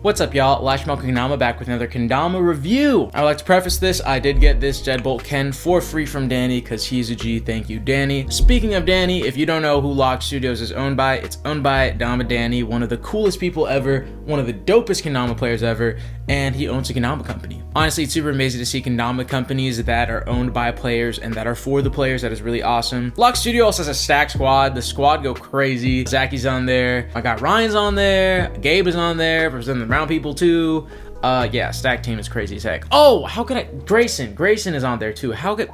What's up, y'all? Locksmith Kendama back with another Kendama review. I would like to preface this, I did get this Deadbolt Ken for free from Danny because he's a G. Thank you, Danny. Speaking of Danny, if you don't know who Lock Studios is owned by, it's owned by Danny, one of the coolest people ever, one of the dopest Kendama players ever, and he owns a Kendama company. Honestly, it's super amazing to see Kendama companies that are owned by players and that are for the players. That is really awesome. Lock Studio also has a stack squad. The squad go crazy. Zacky's on there. I got Ryan's on there. Gabe is on there. Representing the round people too. Yeah, stack team is crazy as heck. Oh, how could I? Grayson is on there too. How could?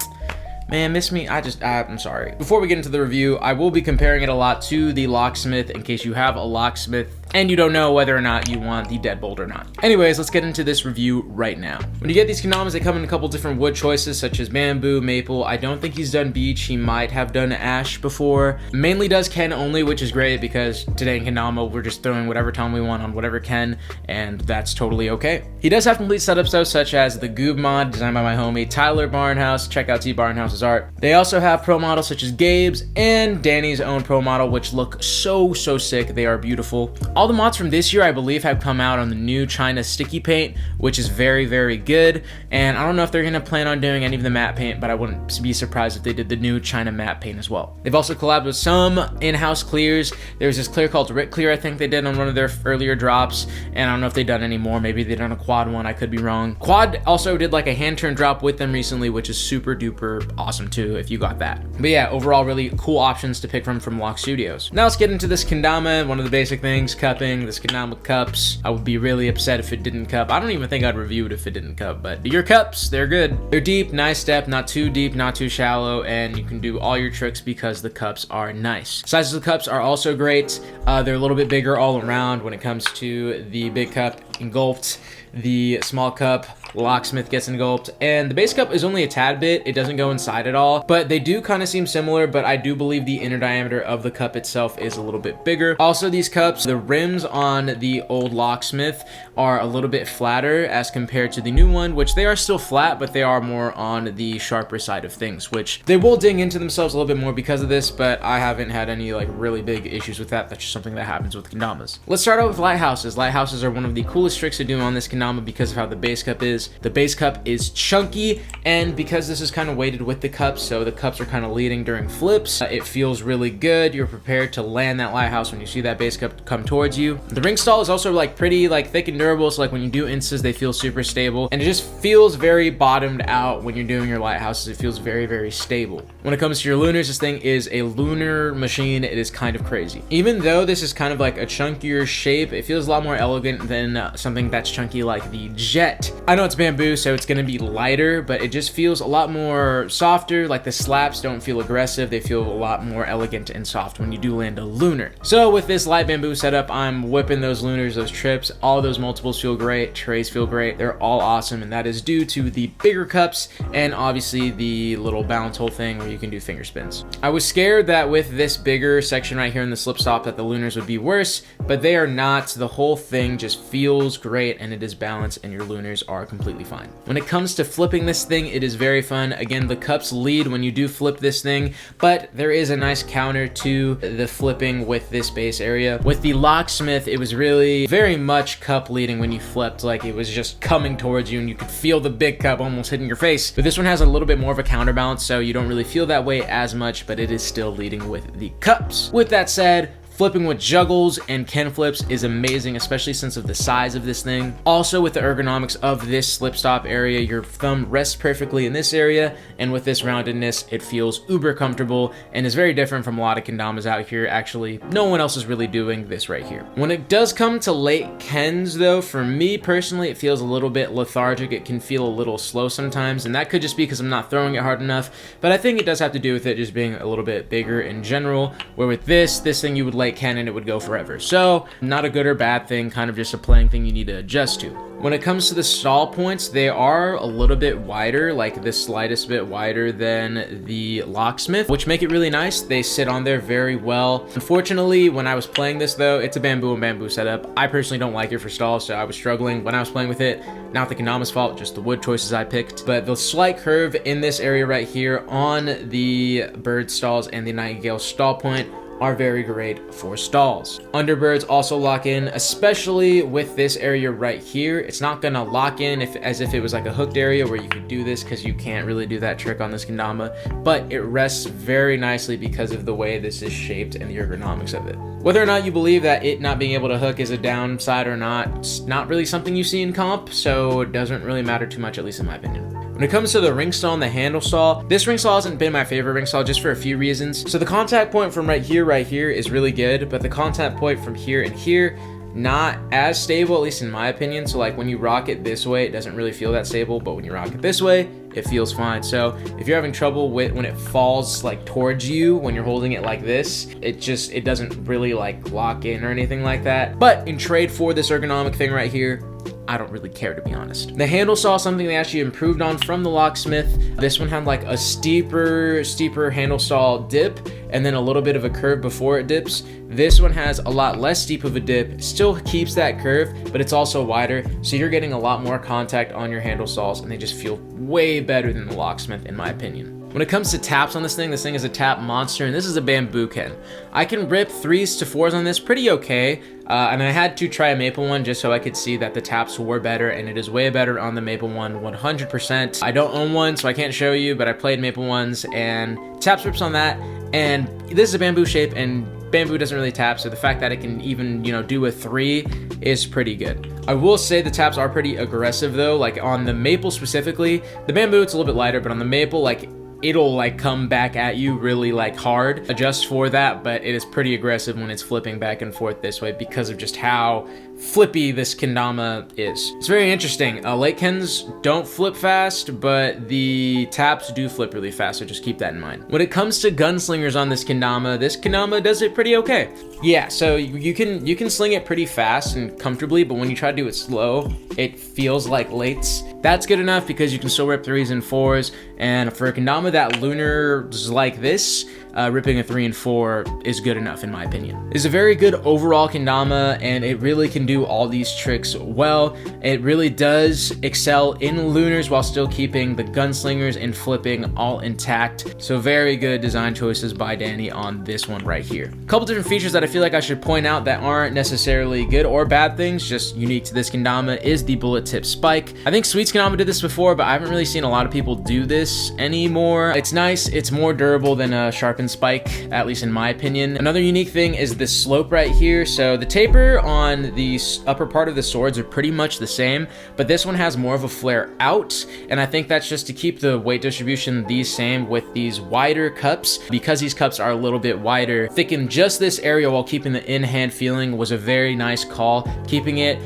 Man, miss me. I'm sorry. Before we get into the review, I will be comparing it a lot to the Locksmith in case you have a Locksmith and you don't know whether or not you want the Deadbolt or not. Anyways, let's get into this review right now. When you get these Kendamas, they come in a couple different wood choices such as bamboo, maple. I don't think he's done beech. He might have done ash before. Mainly does Ken only, which is great because today in Kendama, we're just throwing whatever tone we want on whatever Ken, and that's totally okay. He does have complete setups though, such as the Goob mod designed by my homie Tyler Barnhouse. Check out T Barnhouse's art. They also have pro models such as Gabe's and Danny's own pro model, which look so sick. They are beautiful. All the mods from this year, I believe, have come out on the new China sticky paint, which is very good. And I don't know if they're gonna plan on doing any of the matte paint, but I wouldn't be surprised if they did the new China matte paint as well. They've also collabed with some in-house clears. There's this clear called Rick Clear, I think they did on one of their earlier drops, and I don't know if they've done any more. Maybe they've done a quad one, I could be wrong. Quad also did like a hand turn drop with them recently, which is super duper awesome too if you got that. But yeah, overall really cool options to pick from Lock Studios. Now let's get into this Kendama. One of the basic things, cupping. This Kendama cups. I would be really upset if it didn't cup. I don't even think I'd review it if it didn't cup, but your cups, they're good. They're deep, nice depth, not too deep, not too shallow, and you can do all your tricks because the cups are nice. Sizes of the cups are also great. They're a little bit bigger all around. When it comes to the big cup engulfed, the small cup Locksmith gets engulfed, and the base cup is only a tad bit. It doesn't go inside at all, but they do kind of seem similar, but I do believe the inner diameter of the cup itself is a little bit bigger. Also, these cups, the rims on the old Locksmith are a little bit flatter as compared to the new one, which they are still flat, but they are more on the sharper side of things, which they will ding into themselves a little bit more because of this, but I haven't had any like really big issues with that. That's just something that happens with Kendamas. Let's start out with lighthouses. Lighthouses are one of the coolest tricks to do on this Kendama because of how the base cup is. The base cup is chunky, and because this is kind of weighted with the cups, so the cups are kind of leading during flips, it feels really good. You're prepared to land that lighthouse when you see that base cup come towards you. The ring stall is also like pretty like thick and durable, so like when you do instas, they feel super stable, and it just feels very bottomed out when you're doing your lighthouses. It feels very stable. When it comes to your lunars, this thing is a lunar machine. It is kind of crazy. Even though this is kind of like a chunkier shape, it feels a lot more elegant than something that's chunky like the Jet. I know it's bamboo, so it's gonna be lighter, but it just feels a lot more softer. Like the slaps don't feel aggressive. They feel a lot more elegant and soft when you do land a lunar. So with this light bamboo setup, I'm whipping those lunars, those trips. All those multiples feel great. Trays feel great. They're all awesome, and that is due to the bigger cups and obviously the little balance hole thing where you can do finger spins. I was scared that with this bigger section right here in the slip stop that the lunars would be worse, but they are not. The whole thing just feels great, and it is balanced, and your lunars are completely fine. When it comes to flipping this thing, it is very fun. Again, the cups lead when you do flip this thing, but there is a nice counter to the flipping with this base area. With the Locksmith, it was really very much cup leading when you flipped. Like it was just coming towards you and you could feel the big cup almost hitting your face. But this one has a little bit more of a counterbalance, so you don't really feel that way as much, but it is still leading with the cups. With that said, flipping with juggles and Ken flips is amazing, especially since of the size of this thing. Also, with the ergonomics of this slip stop area, your thumb rests perfectly in this area, and with this roundedness, it feels uber comfortable and is very different from a lot of Kendamas out here. Actually, no one else is really doing this right here. When it does come to late Kens though, for me personally, it feels a little bit lethargic. It can feel a little slow sometimes, and that could just be because I'm not throwing it hard enough, but I think it does have to do with it just being a little bit bigger in general, where with this thing you would late Ken and it would go forever. So not a good or bad thing, kind of just a playing thing you need to adjust to. When it comes to the stall points, they are a little bit wider, like the slightest bit wider than the Locksmith, which make it really nice. They sit on there very well. Unfortunately, when I was playing this though, it's a bamboo and bamboo setup. I personally don't like it for stalls, so I was struggling when I was playing with it. Not the Kendama's fault, just the wood choices I picked. But the slight curve in this area right here on the bird stalls and the nightingale stall point are very great for stalls. Underbirds also lock in, especially with this area right here. It's not gonna lock in as if it was like a hooked area where you could do this, because you can't really do that trick on this kendama, but it rests very nicely because of the way this is shaped and the ergonomics of it. Whether or not you believe that it not being able to hook is a downside or not, it's not really something you see in comp, so it doesn't really matter too much, at least in my opinion. When it comes to the ring stall and the handle stall, this ring stall hasn't been my favorite ring stall just for a few reasons. So the contact point from right here is really good, but the contact point from here and here, not as stable, at least in my opinion. So like when you rock it this way, it doesn't really feel that stable, but when you rock it this way, it feels fine. So if you're having trouble with when it falls like towards you, when you're holding it like this, it doesn't really like lock in or anything like that. But in trade for this ergonomic thing right here, I don't really care, to be honest. The handle saw something they actually improved on from the Locksmith. This one had like a steeper handle saw dip and then a little bit of a curve before it dips. This one has a lot less steep of a dip, still keeps that curve, but it's also wider, so you're getting a lot more contact on your handle saws, and they just feel way better than the Locksmith, in my opinion. When it comes to taps on this thing is a tap monster, and this is a bamboo Ken. I can rip 3s to 4s on this pretty okay, and I had to try a maple one just so I could see that the taps were better, and it is way better on the maple one, 100%. I don't own one, so I can't show you, but I played maple ones, and taps rips on that, and this is a bamboo shape, and bamboo doesn't really tap, so the fact that it can even, do a 3 is pretty good. I will say the taps are pretty aggressive though, like on the maple specifically. The bamboo, it's a little bit lighter, but on the maple, like, it'll like come back at you really like hard. Adjust for that, but it is pretty aggressive when it's flipping back and forth this way because of just how flippy this kendama is. It's very interesting. Late Kens don't flip fast, but the taps do flip really fast, so just keep that in mind. When it comes to gunslingers on this kendama does it pretty okay. Yeah, so you can sling it pretty fast and comfortably, but when you try to do it slow, it feels like lates. That's good enough because you can still rip 3s and 4s, and for a kendama that lunars like this, ripping a 3 and 4 is good enough in my opinion. It's a very good overall kendama, and it really can do all these tricks well. It really does excel in lunars while still keeping the gunslingers and flipping all intact. So very good design choices by Danny on this one right here. A couple different features that I feel like I should point out that aren't necessarily good or bad things, just unique to this kendama, is the bullet tip spike. I think Sweet's kendama did this before, but I haven't really seen a lot of people do this anymore. It's nice, it's more durable than a sharpened spike, at least in my opinion. Another unique thing is the slope right here. So the taper on the upper part of the swords are pretty much the same, but this one has more of a flare out, and I think that's just to keep the weight distribution the same with these wider cups. Because these cups are a little bit wider, thicken just this area while keeping the in-hand feeling was a very nice call. Keeping it,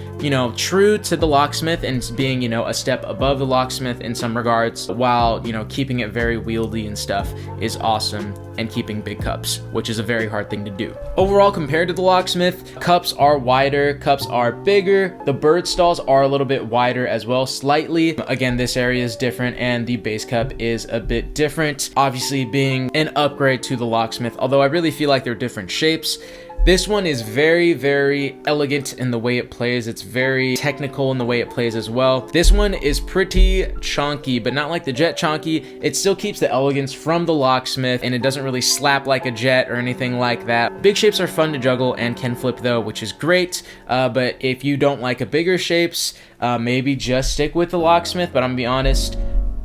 true to the Locksmith and being, a step above the Locksmith in some regards, while, keeping it very wieldy and stuff is awesome, and keeping big cups, which is a very hard thing to do. Overall, compared to the Locksmith, cups are wider, cups are bigger, the bird stalls are a little bit wider as well, slightly. Again, this area is different, and the base cup is a bit different, obviously being an upgrade to the Locksmith, although I really feel like they're different shapes. This one is very, very elegant in the way it plays. It's very technical in the way it plays as well. This one is pretty chunky, but not like the jet chunky. It still keeps the elegance from the Locksmith, and it doesn't really slap like a jet or anything like that. Big shapes are fun to juggle and can flip though, which is great. But if you don't like a bigger shapes, maybe just stick with the Locksmith. But I'm gonna be honest,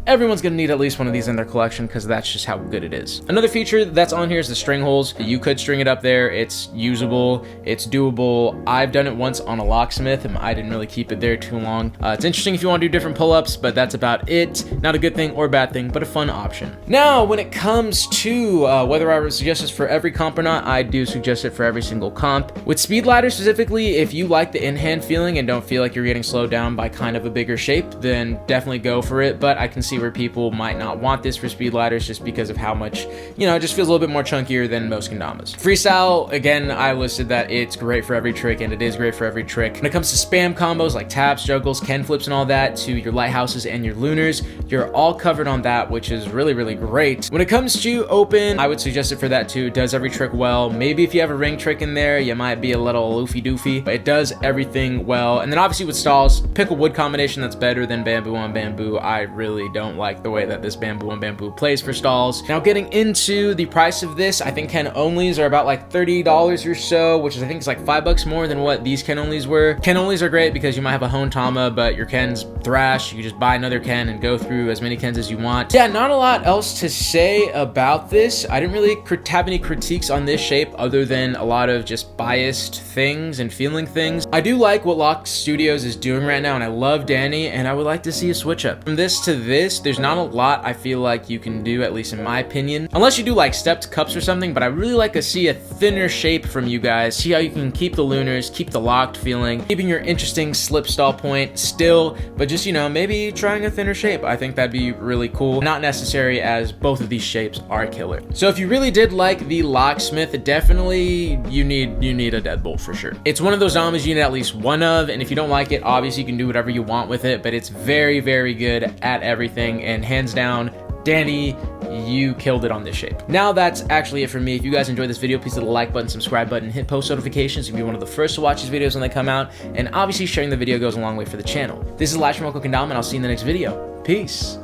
everyone's gonna need at least one of these in their collection because that's just how good it is. Another feature that's on here is the string holes. You could string it up there. It's usable, it's doable. I've done it once on a Locksmith and I didn't really keep it there too long. It's interesting if you want to do different pull-ups, but that's about it. Not a good thing or bad thing, but a fun option. Now, when it comes to whether I would suggest this for every comp or not, I do suggest it for every single comp. With speed ladder specifically, if you like the in-hand feeling and don't feel like you're getting slowed down by kind of a bigger shape, then definitely go for it. But I can see where people might not want this for speed ladders just because of how much, it just feels a little bit more chunkier than most kendamas. Freestyle, again, I listed that it's great for every trick, and it is great for every trick. When it comes to spam combos like taps, juggles, Ken flips, and all that, to your lighthouses and your lunars, you're all covered on that, which is really, really great. When it comes to open, I would suggest it for that too. It does every trick well. Maybe if you have a ring trick in there, you might be a little loofy doofy, but it does everything well. And then obviously with stalls, pick a wood combination that's better than bamboo on bamboo. I really don't don't like the way that this bamboo on bamboo plays for stalls. Now getting into the price of this, I think Ken onlys are about like $30 or so, which is I think is like $5 more than what these Ken onlys were. Ken onlys are great because you might have a Hontama, but your Ken's thrash. You can just buy another Ken and go through as many Kens as you want. Yeah, not a lot else to say about this. I didn't really have any critiques on this shape other than a lot of just biased things and feeling things. I do like what Lock Studios is doing right now, and I love Danny, and I would like to see a switch up. From this to this, there's not a lot I feel like you can do, at least in my opinion. Unless you do like stepped cups or something, but I really like to see a thinner shape from you guys. See how you can keep the lunars, keep the locked feeling, keeping your interesting slip stall point still, but just, you know, maybe trying a thinner shape. I think that'd be really cool. Not necessary, as both of these shapes are killer. So if you really did like the Locksmith, definitely you need a Deadbolt for sure. It's one of those Damas you need at least one of, and if you don't like it, obviously you can do whatever you want with it, but it's very, very good at everything, and hands down, Danny, you killed it on this shape. Now that's actually it for me. If you guys enjoyed this video, please hit the like button, subscribe button, hit post notifications. You can be one of the first to watch these videos when they come out, and obviously sharing the video goes a long way for the channel. This is Locksmith, Kendama, and I'll see you in the next video. Peace.